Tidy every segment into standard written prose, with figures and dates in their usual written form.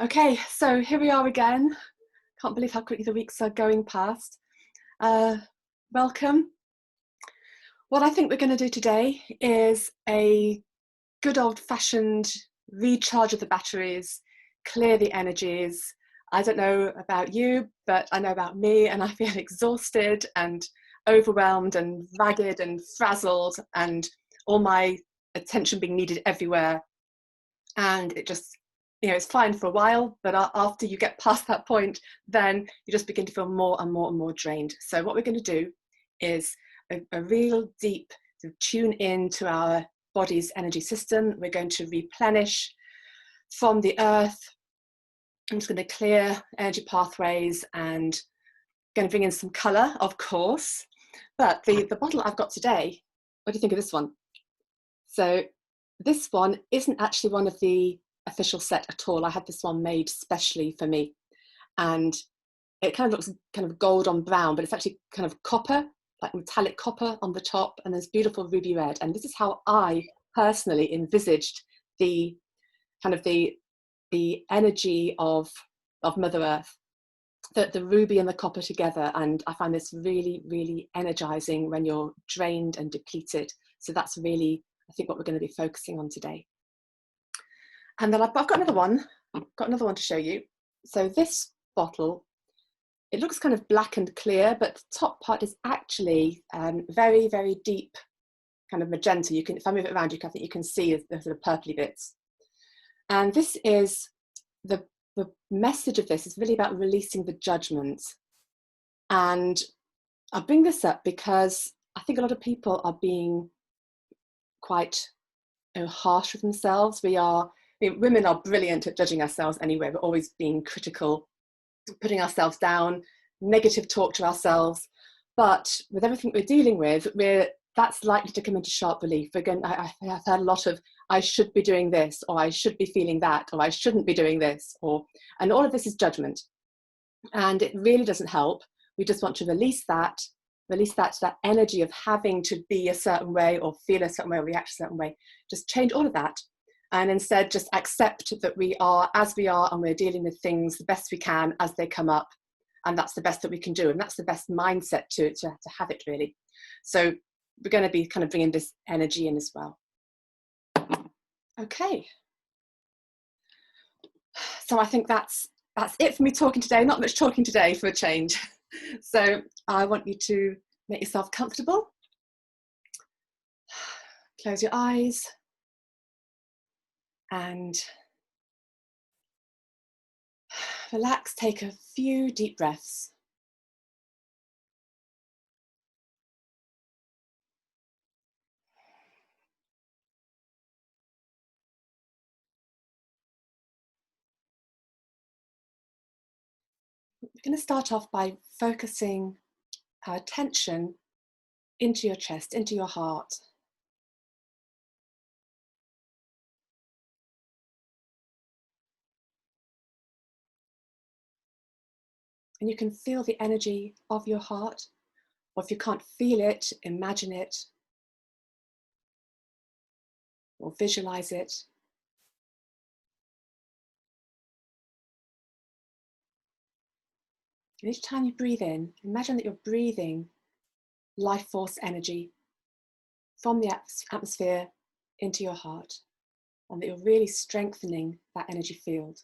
Okay, so here we are again. Can't believe how quickly the weeks are going past. Welcome. What I think we're going to do today is a good old-fashioned recharge of the batteries, clear the energies. I don't know about you, but I know about me, and I feel exhausted and overwhelmed and ragged and frazzled and all my attention being needed everywhere. And it just, it's fine for a while, but after you get past that point, then you just begin to feel more and more and more drained. So what we're going to do is a real deep sort of tune in to our body's energy system. We're going to replenish from the earth. I'm just going to clear energy pathways and going to bring in some color, of course. But the bottle I've got today, what do you think of this one? So this one isn't actually one of the official set at all. I had this one made specially for me, and it kind of looks kind of gold on brown, but it's actually kind of copper, like metallic copper on the top, and there's beautiful ruby red. And this is how I personally envisaged the kind of the energy of Mother Earth, the ruby and the copper together. And I find this really, really energizing when you're drained and depleted. So that's really, I think, what we're going to be focusing on today. And then I've got another one. I've got another one to show you. So this bottle, it looks kind of black and clear, but the top part is actually very, very deep kind of magenta. You can, if I move it around, I think you can see the sort of purpley bits. And this is the message of this is really about releasing the judgment. And I bring this up because I think a lot of people are being quite harsh with themselves. Women are brilliant at judging ourselves anyway. We're always being critical, putting ourselves down, negative talk to ourselves. But with everything we're dealing with, that's likely to come into sharp relief. Again, I've heard a lot of, I should be doing this, or I should be feeling that, or I shouldn't be doing this, and all of this is judgment. And it really doesn't help. We just want to release that energy of having to be a certain way, or feel a certain way, or react a certain way. Just change all of that. And instead just accept that we are as we are, and we're dealing with things the best we can as they come up. And that's the best that we can do. And that's the best mindset to have it, really. So we're going to be kind of bringing this energy in as well. Okay. So I think that's it for me talking today. Not much talking today for a change. So I want you to make yourself comfortable. Close your eyes. And relax, take a few deep breaths. We're going to start off by focusing our attention into your chest, into your heart. And you can feel the energy of your heart, or if you can't feel it, imagine it, or visualize it. And each time you breathe in, imagine that you're breathing life force energy from the atmosphere into your heart, and that you're really strengthening that energy field.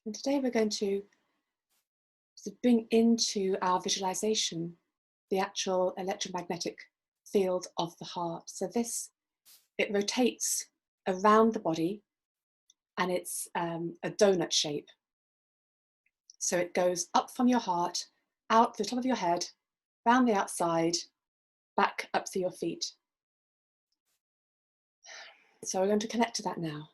And today we're going to bring into our visualization the actual electromagnetic field of the heart. So it rotates around the body, and it's a donut shape. So it goes up from your heart, out the top of your head, round the outside, back up to your feet. So we're going to connect to that now.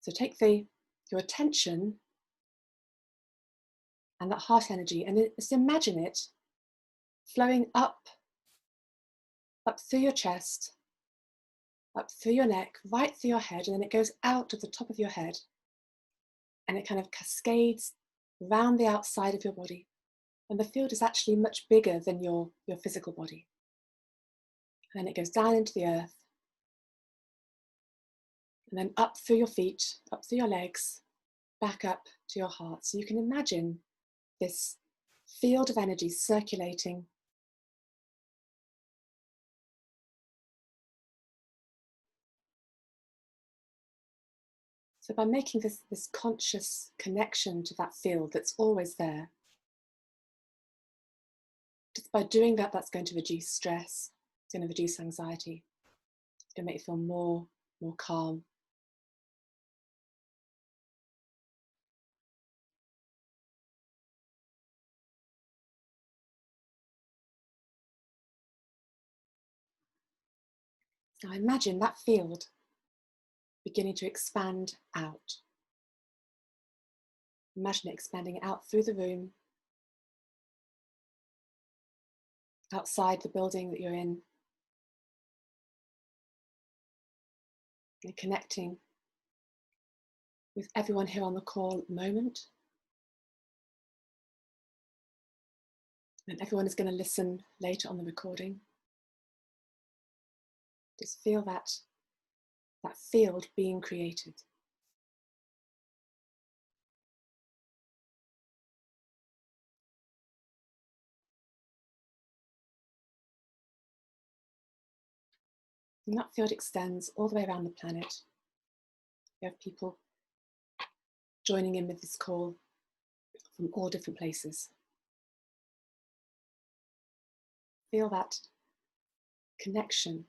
So take your attention and that heart energy, and just imagine it flowing up through your chest, up through your neck, right through your head, and then it goes out to the top of your head, and it kind of cascades around the outside of your body. And the field is actually much bigger than your physical body. And then it goes down into the earth, and then up through your feet, up through your legs, back up to your heart. So you can imagine this field of energy circulating. So by making this conscious connection to that field that's always there, just by doing that, that's going to reduce stress, it's going to reduce anxiety, it's going to make you feel more calm. Now imagine that field beginning to expand out. Imagine it expanding out through the room, outside the building that you're in, and connecting with everyone here on the call at the moment. And everyone is going to listen later on the recording. Just feel that field being created. And that field extends all the way around the planet. We have people joining in with this call from all different places. Feel that connection.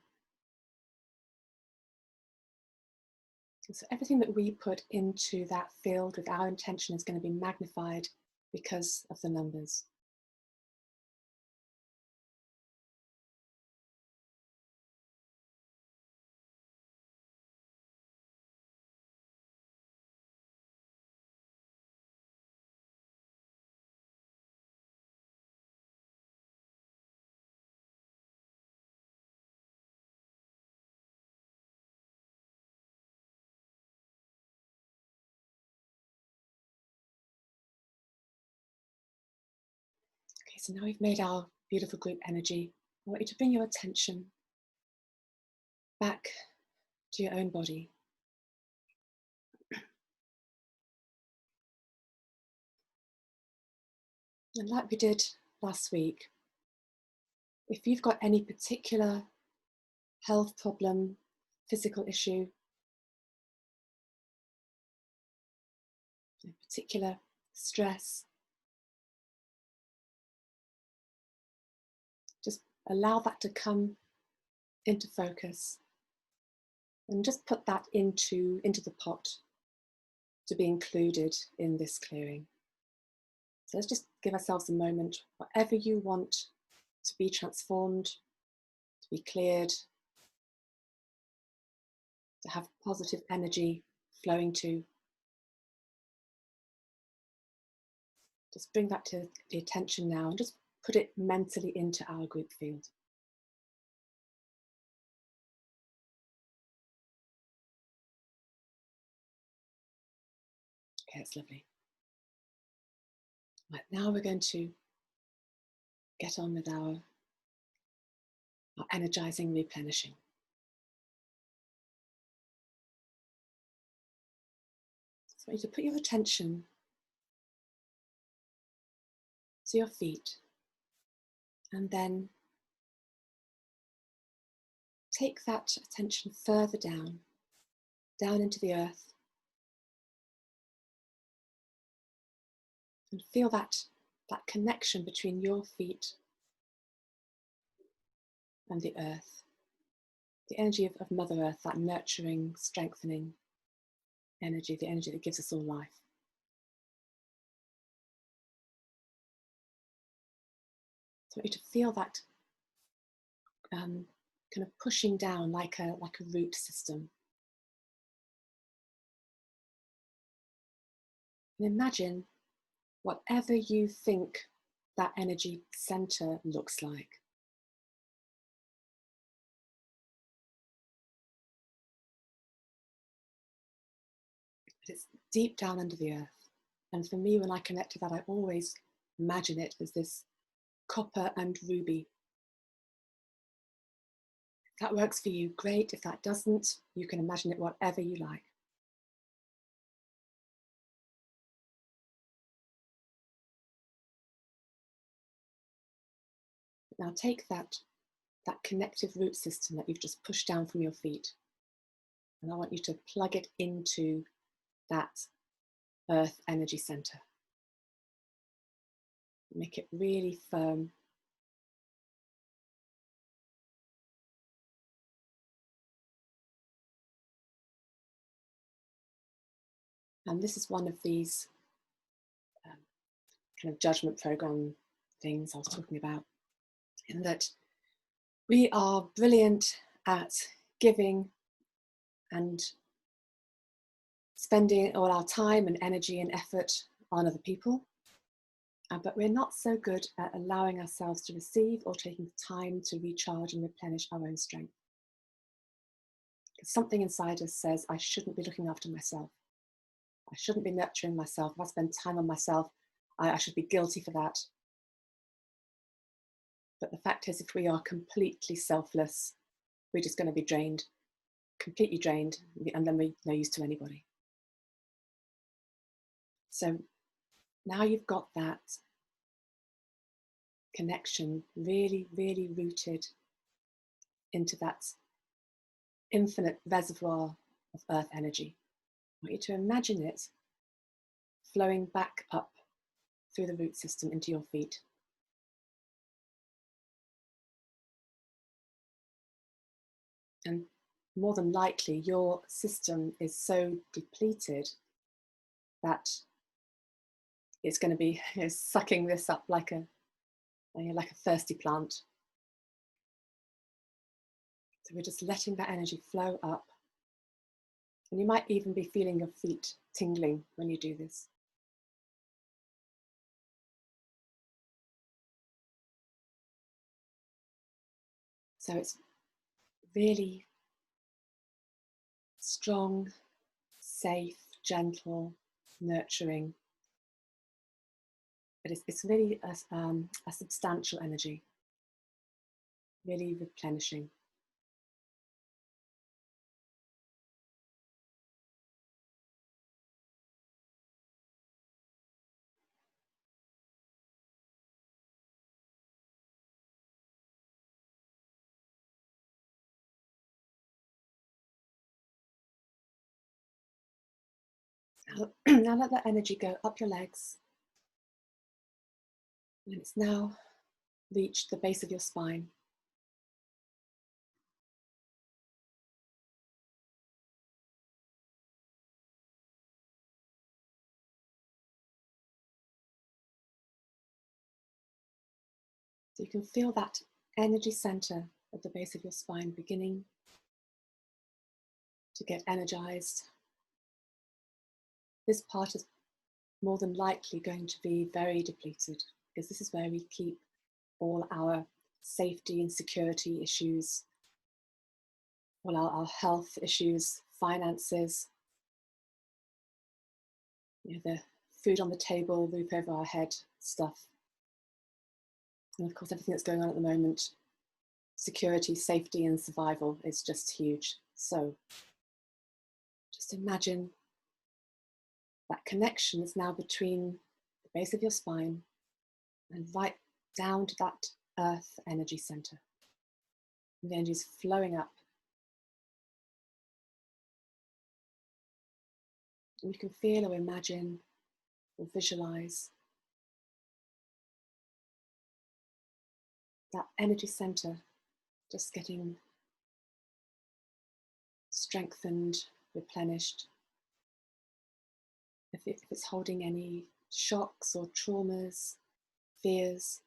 And so everything that we put into that field with our intention is going to be magnified because of the numbers. Okay, so now we've made our beautiful group energy. I want you to bring your attention back to your own body. And like we did last week, if you've got any particular health problem, physical issue, particular stress, just allow that to come into focus and just put that into the pot to be included in this clearing. So let's just give ourselves a moment, whatever you want to be transformed, to be cleared, to have positive energy flowing to. Just bring that to the attention now and just put it mentally into our group field. Okay, that's lovely. Right, now we're going to get on with our energizing, replenishing. So you to put your attention to your feet and then take that attention further down into the earth, and feel that connection between your feet and the earth, the energy of Mother Earth, that nurturing, strengthening energy, the energy that gives us all life. So I want you to feel that kind of pushing down like a root system. And imagine whatever you think that energy center looks like. But it's deep down under the earth. And for me, when I connect to that, I always imagine it as this copper and ruby. If that works for you, great. If that doesn't, you can imagine it whatever you like. Now take that connective root system that you've just pushed down from your feet, and I want you to plug it into that earth energy center. Make it really firm. And this is one of these kind of judgment program things I was talking about, in that we are brilliant at giving and spending all our time and energy and effort on other people, but we're not so good at allowing ourselves to receive or taking the time to recharge and replenish our own strength. Because something inside us says, I shouldn't be looking after myself. I shouldn't be nurturing myself. If I spend time on myself, I should be guilty for that. But the fact is, if we are completely selfless, we're just going to be drained, completely drained, and then we're no use to anybody. So now you've got that connection really, really rooted into that infinite reservoir of earth energy. I want you to imagine it flowing back up through the root system into your feet. And more than likely, your system is so depleted that it's going to be sucking this up like a thirsty plant. So we're just letting that energy flow up. And you might even be feeling your feet tingling when you do this. So it's really strong, safe, gentle, nurturing. But it's really a substantial energy, really replenishing. Now let that energy go up your legs. And it's now reached the base of your spine. So you can feel that energy center at the base of your spine beginning to get energized. This part is more than likely going to be very depleted, because this is where we keep all our safety and security issues, all our health issues, finances, the food on the table, roof over our head stuff. And of course, everything that's going on at the moment, security, safety, and survival is just huge. So just imagine that connection is now between the base of your spine and right down to that earth energy center. And the energy is flowing up. And you can feel or imagine or visualize that energy center just getting strengthened, replenished. If it's holding any shocks or traumas, fears,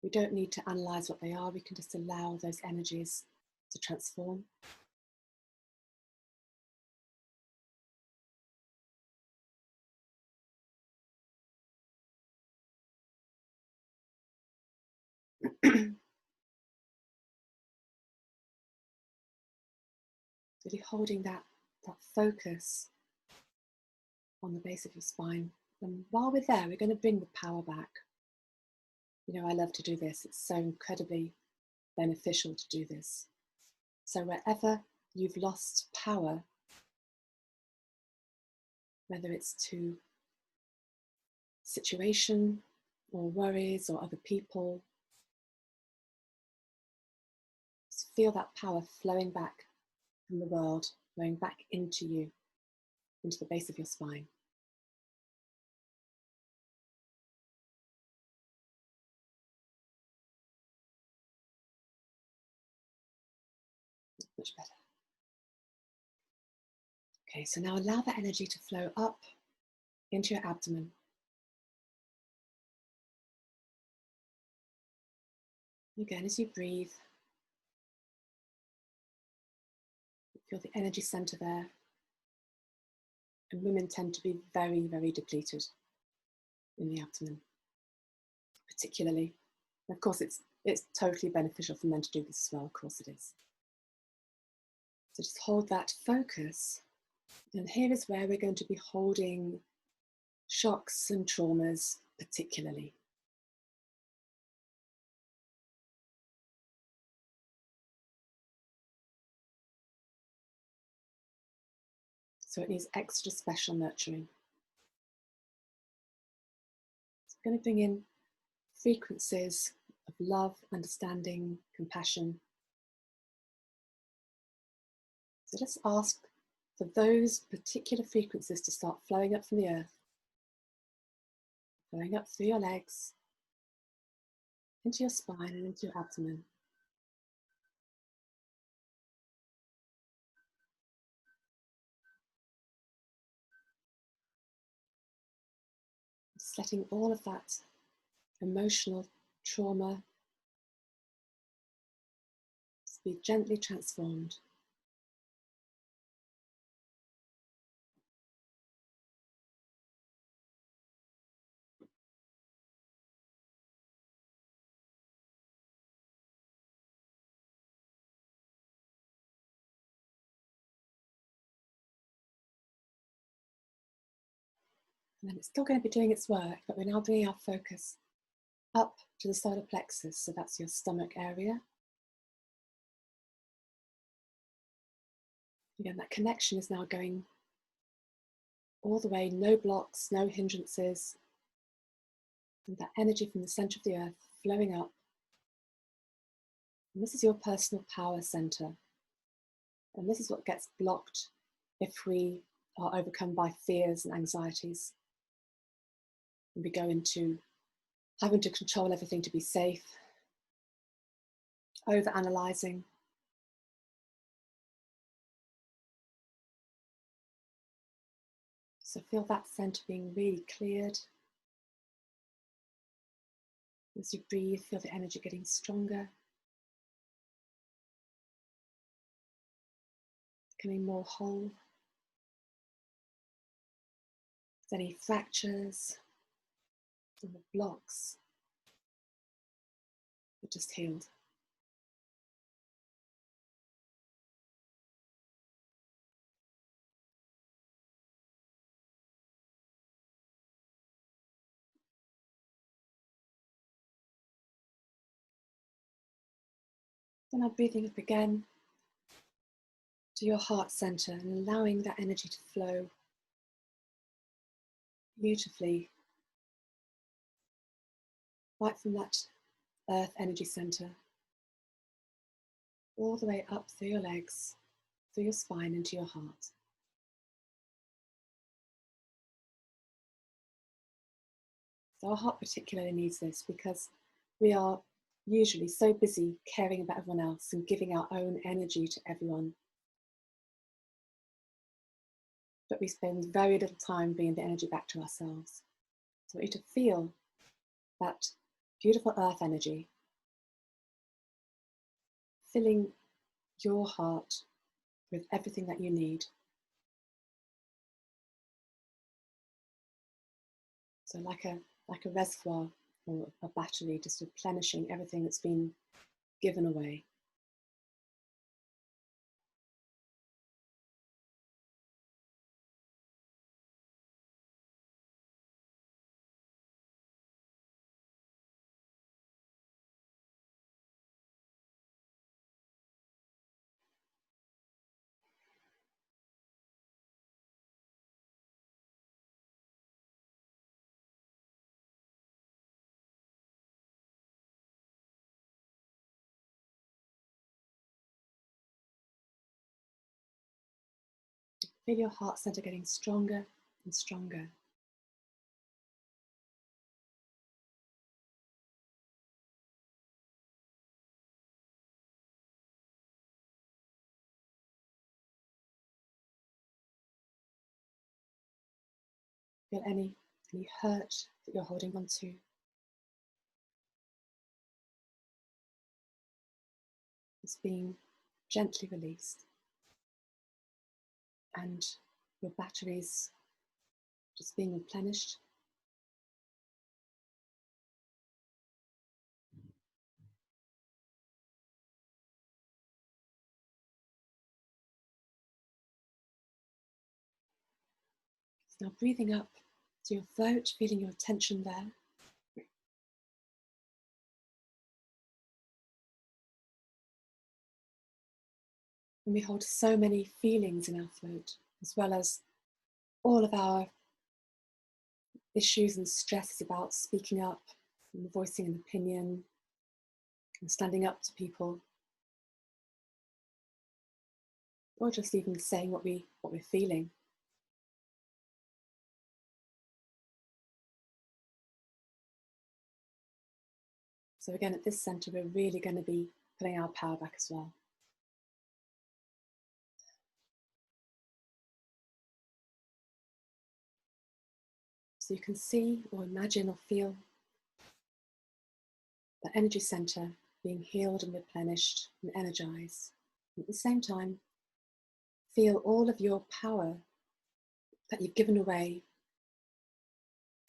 we don't need to analyze what they are. We can just allow those energies to transform. Really holding that focus on the base of your spine. And while we're there, we're going to bring the power back. You know, I love to do this. It's so incredibly beneficial to do this. So wherever you've lost power, whether it's to situation or worries or other people, just feel that power flowing back from the world, flowing back into you, into the base of your spine. Much better. Okay, so now allow that energy to flow up into your abdomen. Again, as you breathe, feel the energy center there. And women tend to be very, very depleted in the abdomen, particularly. And of course, it's totally beneficial for men to do this as well. Of course it is. So just hold that focus. And here is where we're going to be holding shocks and traumas particularly. So it needs extra special nurturing. So I'm going to bring in frequencies of love, understanding, compassion. So let's ask for those particular frequencies to start flowing up from the earth, flowing up through your legs, into your spine and into your abdomen. Just letting all of that emotional trauma be gently transformed. And then it's still going to be doing its work, but we're now bringing our focus up to the solar plexus, so that's your stomach area. Again, that connection is now going all the way, no blocks, no hindrances, and that energy from the center of the earth flowing up. And this is your personal power center. And this is what gets blocked if we are overcome by fears and anxieties. And we go into having to control everything to be safe, over-analyzing. So feel that center being really cleared. As you breathe, feel the energy getting stronger, becoming more whole. If there's any fractures or blocks, they're just healed. Then I'm breathing up again to your heart center and allowing that energy to flow beautifully right from that earth energy center all the way up through your legs, through your spine into your heart. So our heart particularly needs this because we are usually so busy caring about everyone else and giving our own energy to everyone. But we spend very little time bringing the energy back to ourselves. So I want you to feel that beautiful earth energy filling your heart with everything that you need. So like a reservoir or a battery, just replenishing everything that's been given away. Feel your heart center getting stronger and stronger. Feel any hurt that you're holding on to. It's being gently released. And your batteries just being replenished. So now breathing up to your throat, feeling your tension there. And we hold so many feelings in our throat, as well as all of our issues and stresses about speaking up and voicing an opinion and standing up to people, or just even saying what we're feeling. So again, at this center, we're really going to be putting our power back as well. So you can see or imagine or feel that energy center being healed and replenished and energized. And at the same time, feel all of your power that you've given away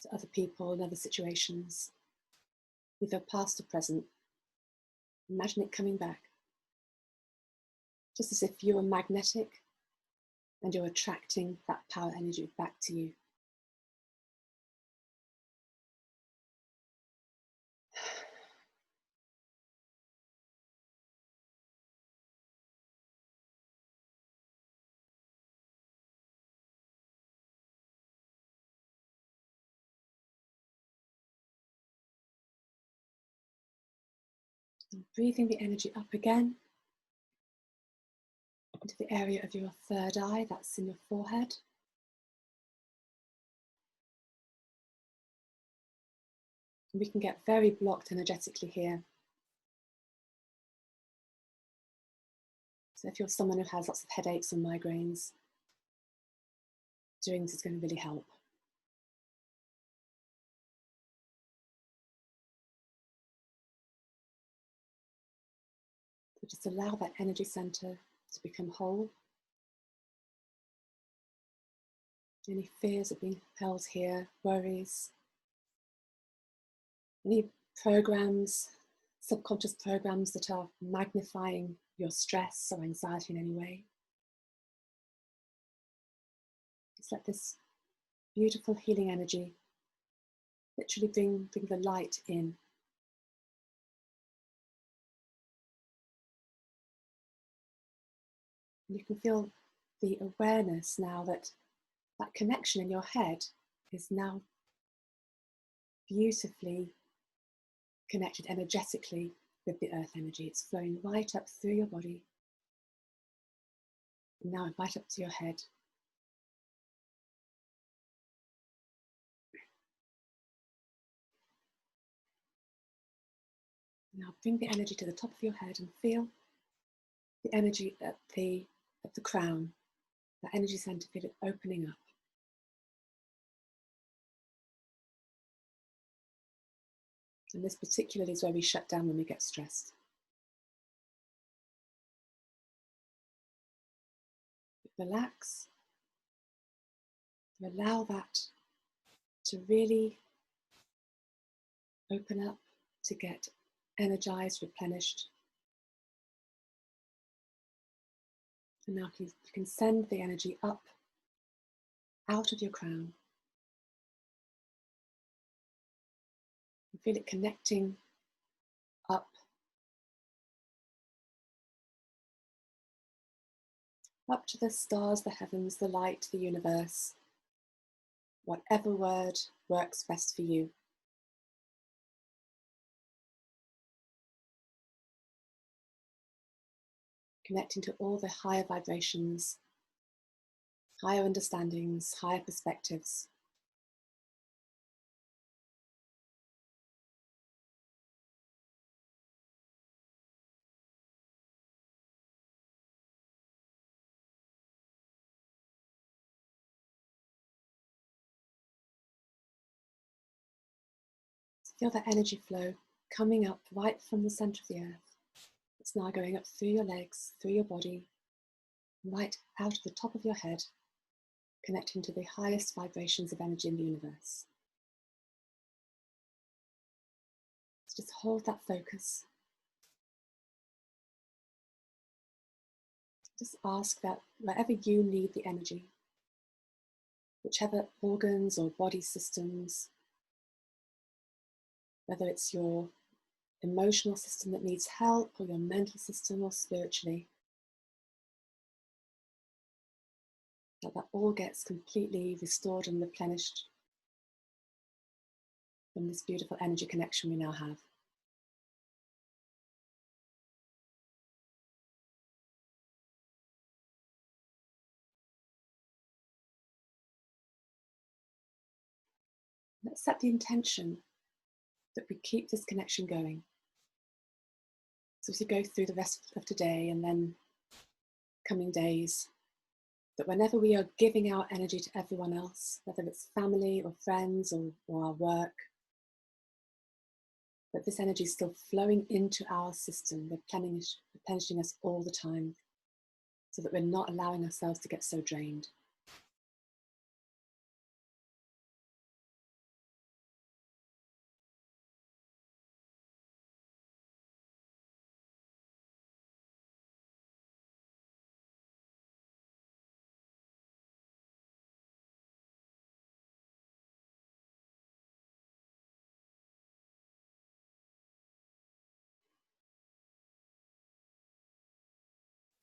to other people and other situations, either past or present. Imagine it coming back, just as if you were magnetic and you're attracting that power energy back to you. And breathing the energy up again into the area of your third eye, that's in your forehead. And we can get very blocked energetically here. So if you're someone who has lots of headaches and migraines, doing this is going to really help. So just allow that energy center to become whole. Any fears of being held here, worries, any programs, subconscious programs that are magnifying your stress or anxiety in any way. Just let this beautiful healing energy literally bring the light in. And you can feel the awareness now that that connection in your head is now beautifully connected energetically with the earth energy. It's flowing right up through your body. And now right up to your head. Now bring the energy to the top of your head and feel the energy at the crown, that energy center, feel it opening up. And this particularly is where we shut down when we get stressed. Relax. Allow that to really Open up to get energized, replenished. And now you can send the energy up out of your crown. You feel it connecting up to the stars, the heavens, the light, the universe, whatever word works best for you. Connecting to all the higher vibrations, higher understandings, higher perspectives. Feel that energy flow coming up right from the center of the earth. It's now going up through your legs, through your body, right out of the top of your head, connecting to the highest vibrations of energy in the universe. So just hold that focus. Just ask that wherever you need the energy, whichever organs or body systems, whether it's your emotional system that needs help, or your mental system, or spiritually, that all gets completely restored and replenished from this beautiful energy connection we now have. Let's set the intention that we keep this connection going. So as you go through the rest of today and then coming days, that whenever we are giving our energy to everyone else, whether it's family or friends or our work, that this energy is still flowing into our system, replenishing us all the time, so that we're not allowing ourselves to get so drained.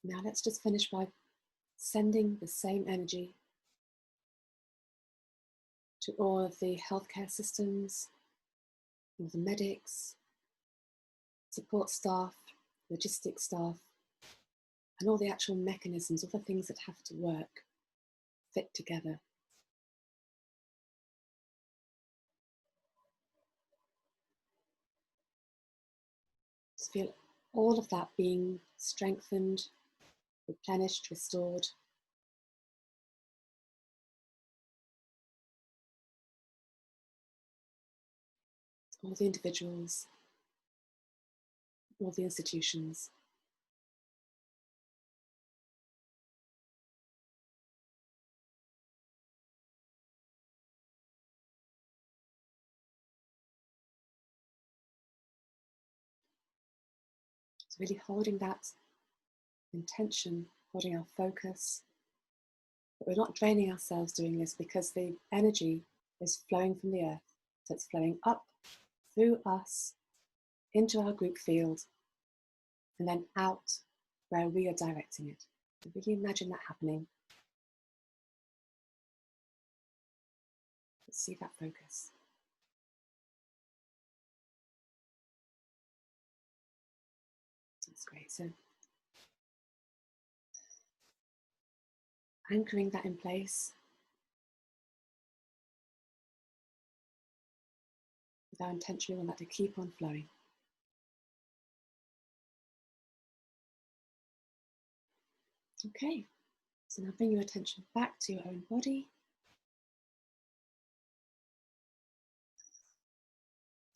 Now let's just finish by sending the same energy to all of the healthcare systems, all the medics, support staff, logistics staff, and all the actual mechanisms, all the things that have to work, fit together. Just feel all of that being strengthened, replenished, restored. All the individuals, all the institutions. It's really holding that intention, holding our focus. But we're not draining ourselves doing this, because the energy is flowing from the earth. So it's flowing up through us into our group field and then out where we are directing it. So really imagine that happening. Let's see that focus. That's great. So anchoring that in place with our intention, we want that to keep on flowing. Okay, so now bring your attention back to your own body.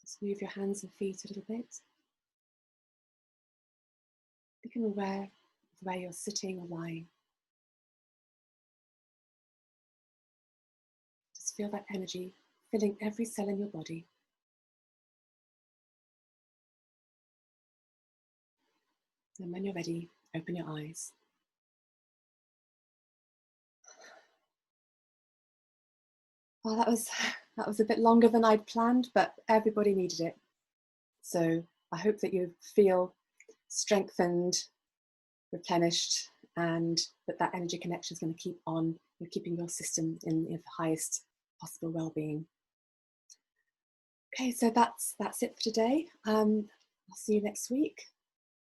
Just move your hands and feet a little bit. Become aware of where you're sitting or lying. Just feel that energy filling every cell in your body. And when you're ready, open your eyes. Well, that was a bit longer than I'd planned, but everybody needed it. So I hope that you feel strengthened, replenished, and that energy connection is going to keep on keeping your system in the highest possible well-being. Okay, so that's it for today. I'll see you next week.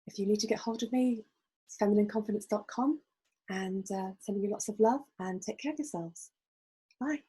If you need to get hold of me, it's feminineconfidence.com, and sending you lots of love and take care of yourselves. Bye.